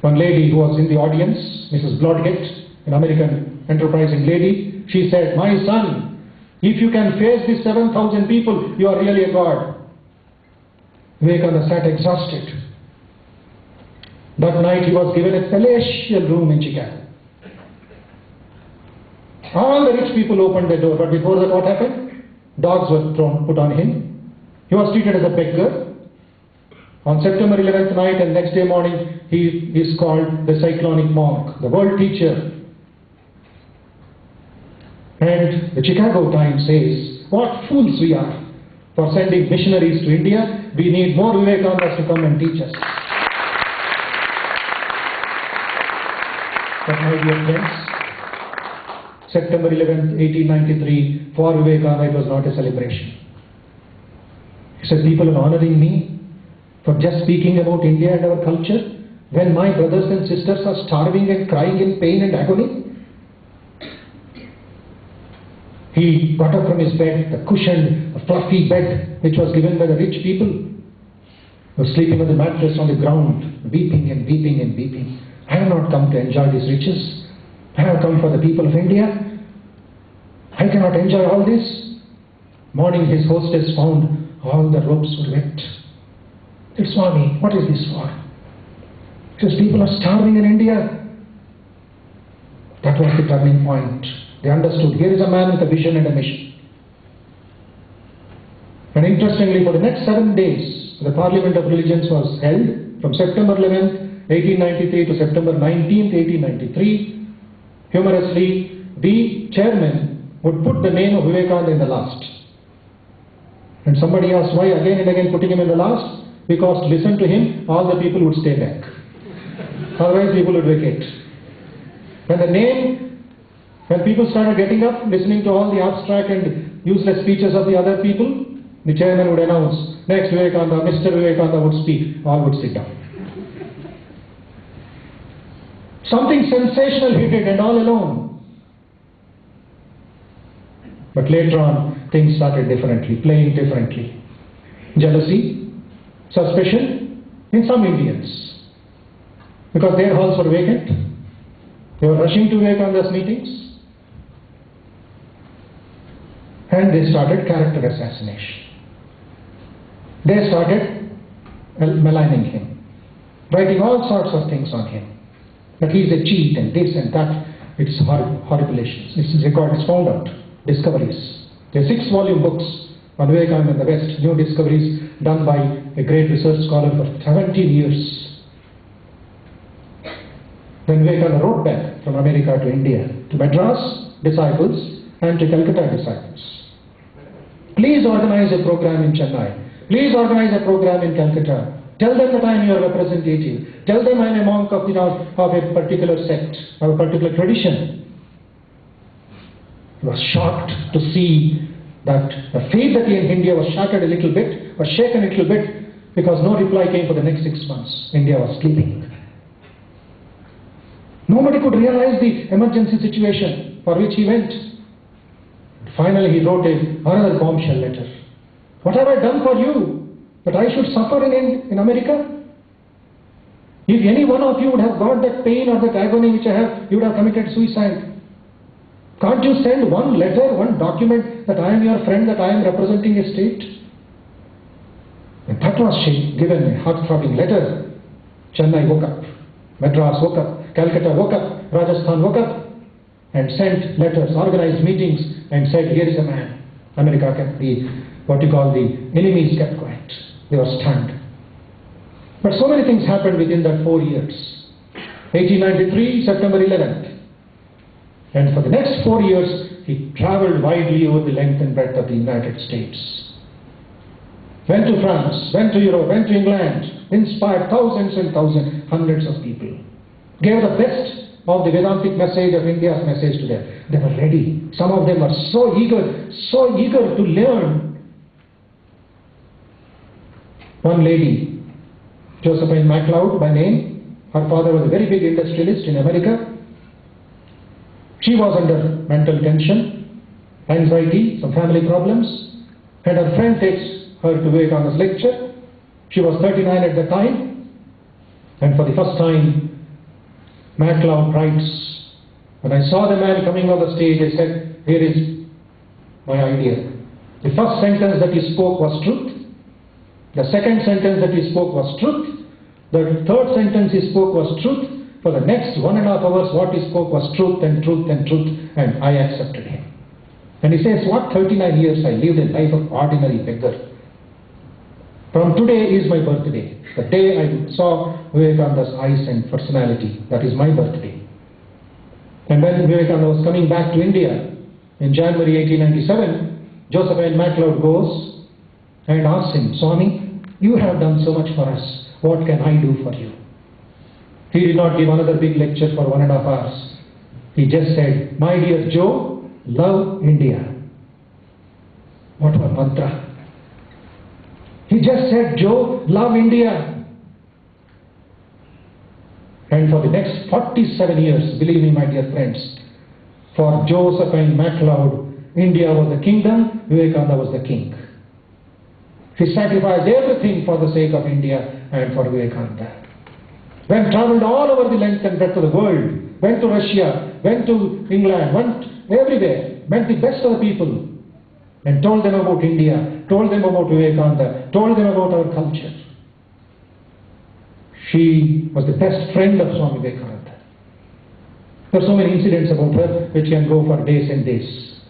One lady who was in the audience, Mrs. Blodgett, an American enterprising lady, she said, "My son, if you can face these 7,000 people, you are really a god." Vivekananda sat exhausted. That night he was given a palatial room in Chicago. All the rich people opened the door, but before that what happened? Dogs were put on him. He was treated as a beggar. On September 11th night and next day morning, he is called the cyclonic monk, the world teacher. And the Chicago Times says, "What fools we are for sending missionaries to India. We need more Vivekanandas to come and teach us." But my dear friends, September 11th, 1893, for Vivekananda it was not a celebration. He said, "People are honoring me for just speaking about India and our culture when my brothers and sisters are starving and crying in pain and agony." He got up from his bed, the cushioned, fluffy bed which was given by the rich people. He was sleeping on the mattress on the ground, weeping and weeping and weeping. "I have not come to enjoy these riches. I have come for the people of India. I cannot enjoy all this." Morning his hostess found all the ropes were wet. He said, "Swami, what is this for?" He says, "People are starving in India." That was the turning point. They understood, here is a man with a vision and a mission. And interestingly, for the next 7 days, the Parliament of Religions was held from September 11th, 1893 to September 19th, 1893. Humorously, the chairman would put the name of Vivekananda in the last. And somebody asked why again and again putting him in the last? Because to listen to him, all the people would stay back. Otherwise people would vacate. When people started getting up, listening to all the abstract and useless speeches of the other people, the chairman would announce, "Next Vivekananda, Mr. Vivekananda would speak." All would sit down. Something sensational he did, and all alone. But later on, things started differently, playing differently. Jealousy, suspicion in some Indians. Because their halls were vacant. They were rushing to Vivekananda's meetings. And they started character assassination. They started maligning him, writing all sorts of things on him. That he is a cheat and this and that. It's horripilations. It's recorded, it's found out. Discoveries. There are 6-volume books on Vivekananda in the West, new discoveries done by a great research scholar for 17 years. Then Vivekananda wrote back from America to India, to Madras disciples and to Calcutta disciples. "Please organize a program in Chennai. Please organize a program in Calcutta. Tell them that I am your representative. Tell them I am a monk of a particular sect, of a particular tradition." He was shocked to see that the faith that he in India was shattered a little bit, was shaken a little bit, because no reply came for the next 6 months. India was sleeping. Nobody could realize the emergency situation for which he went. Finally he wrote another bombshell letter. "What have I done for you that I should suffer in America? If any one of you would have got that pain or that agony which I have, you would have committed suicide. Can't you send one letter, one document that I am your friend, that I am representing a state?" And that was given a heart-throbbing letter. Chennai woke up, Madras woke up, Calcutta woke up, Rajasthan woke up, and sent letters, organized meetings, and said, "Here is a man." America kept the enemies kept quiet. They were stunned. But so many things happened within that 4 years. 1893, September 11th. And for the next 4 years, he traveled widely over the length and breadth of the United States. Went to France, went to Europe, went to England, inspired thousands and thousands, hundreds of people. Gave the best of the Vedantic message, of India's message to them. They were ready. Some of them were so eager to learn. One lady, Josephine MacLeod by name, her father was a very big industrialist in America. She was under mental tension, anxiety, some family problems, and her friend takes her to Vivekananda's lecture. She was 39 at the time, and for the first time MacLeod writes, when I saw the man coming on the stage, I said, here is my idea. The first sentence that he spoke was truth. The second sentence that he spoke was truth. The third sentence he spoke was truth. For the next 1.5 hours, what he spoke was truth and truth and truth, and I accepted him. And he says, what 39 years I lived a life of ordinary beggar. From today is my birthday. The day I saw Vivekananda's eyes and personality, that is my birthday. And when Vivekananda was coming back to India in January 1897, Josephine MacLeod goes and asks him, Swami, you have done so much for us. What can I do for you? He did not give another big lecture for 1.5 hours. He just said, my dear Joe, love India. What a mantra. He just said, Joe, love India. And for the next 47 years, believe me, my dear friends, for Josephine MacLeod, India was the kingdom, Vivekananda was the king. He sacrificed everything for the sake of India and for Vivekananda. Went traveled all over the length and breadth of the world, went to Russia, went to England, went everywhere, met the best of the people, and told them about India, told them about Vivekananda, told them about our culture. She was the best friend of Swami Vivekananda. There are so many incidents about her which can go for days and days.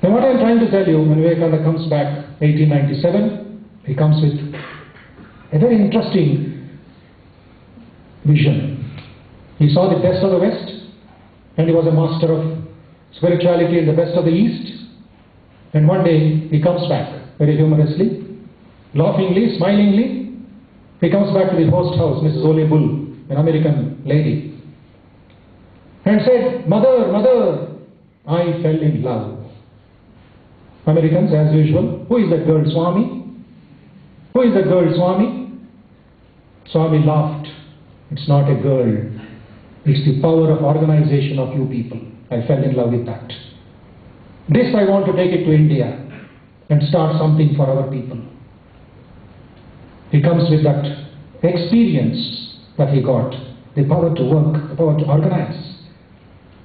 Now what I am trying to tell you, when Vivekananda comes back 1897, he comes with a very interesting vision. He saw the best of the West, and he was a master of spirituality and the best of the East. And one day he comes back very humorously, laughingly, smilingly. He comes back to the host house, Mrs. Ole Bull, an American lady, and said, Mother, Mother, I fell in love. Americans, as usual, who is that girl, Swami? Who is that girl, Swami? Swami laughed. It's not a girl. It's the power of organization of you people. I fell in love with that. This I want to take it to India and start something for our people. He comes with that experience that he got, the power to work, the power to organize.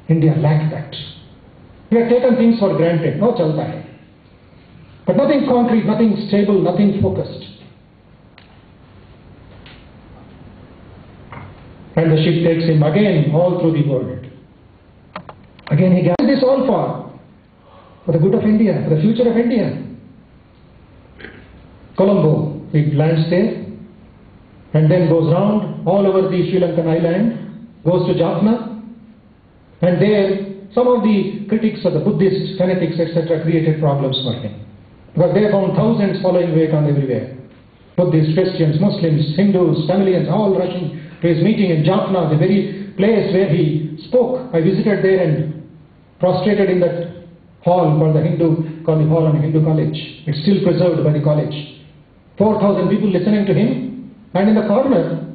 India lacked that. We have taken things for granted. No chalta hai. But nothing concrete, nothing stable, nothing focused. And the ship takes him again all through the world. Again he gets this all for the good of India, for the future of India. Colombo, he lands there and then goes round all over the Sri Lankan island, goes to Jaffna, and there some of the critics of the Buddhist fanatics etc. created problems for him. Because they found thousands following Vivekananda everywhere. Buddhists, Christians, Muslims, Hindus, Tamilians, all rushing to his meeting in Jaffna, the very place where he spoke. I visited there and prostrated in that hall called the hall on Hindu college. It's still preserved by the college. 4,000 people listening to him, and in the corner,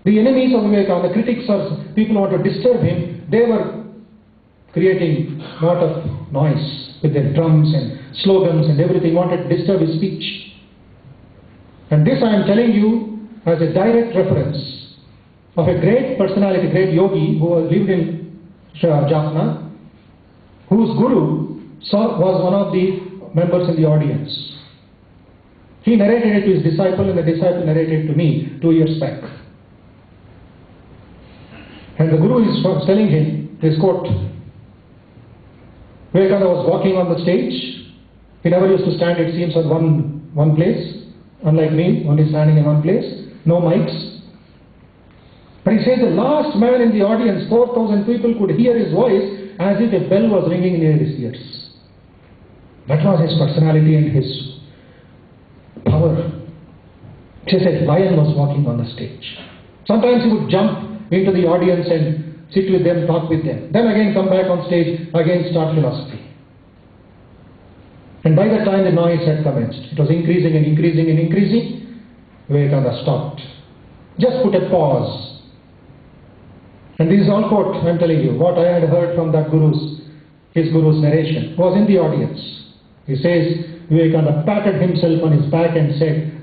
the enemies of Vivekananda, the critics or people who want to disturb him, they were creating a lot of noise with their drums and slogans and everything, wanted to disturb his speech. And this I am telling you as a direct reference of a great personality, great yogi who lived in Jaffna, whose guru was one of the members in the audience. He narrated it to his disciple, and the disciple narrated it to me 2 years back. And the guru is telling him, this quote, Vivekananda was walking on the stage. He never used to stand, it seems, on one place, unlike me, only standing in one place, no mics. But he says the last man in the audience, 4,000 people could hear his voice as if a bell was ringing near his ears. That was his personality and his power. Just as lion was walking on the stage. Sometimes he would jump into the audience and sit with them, talk with them. Then again come back on stage, again start philosophy. And by that time the noise had commenced. It was increasing and increasing and increasing. Vivekananda stopped. Just put a pause. And this is all quote, I am telling you, what I had heard from that his guru's narration, was in the audience. He says, Vivekananda patted himself on his back and said,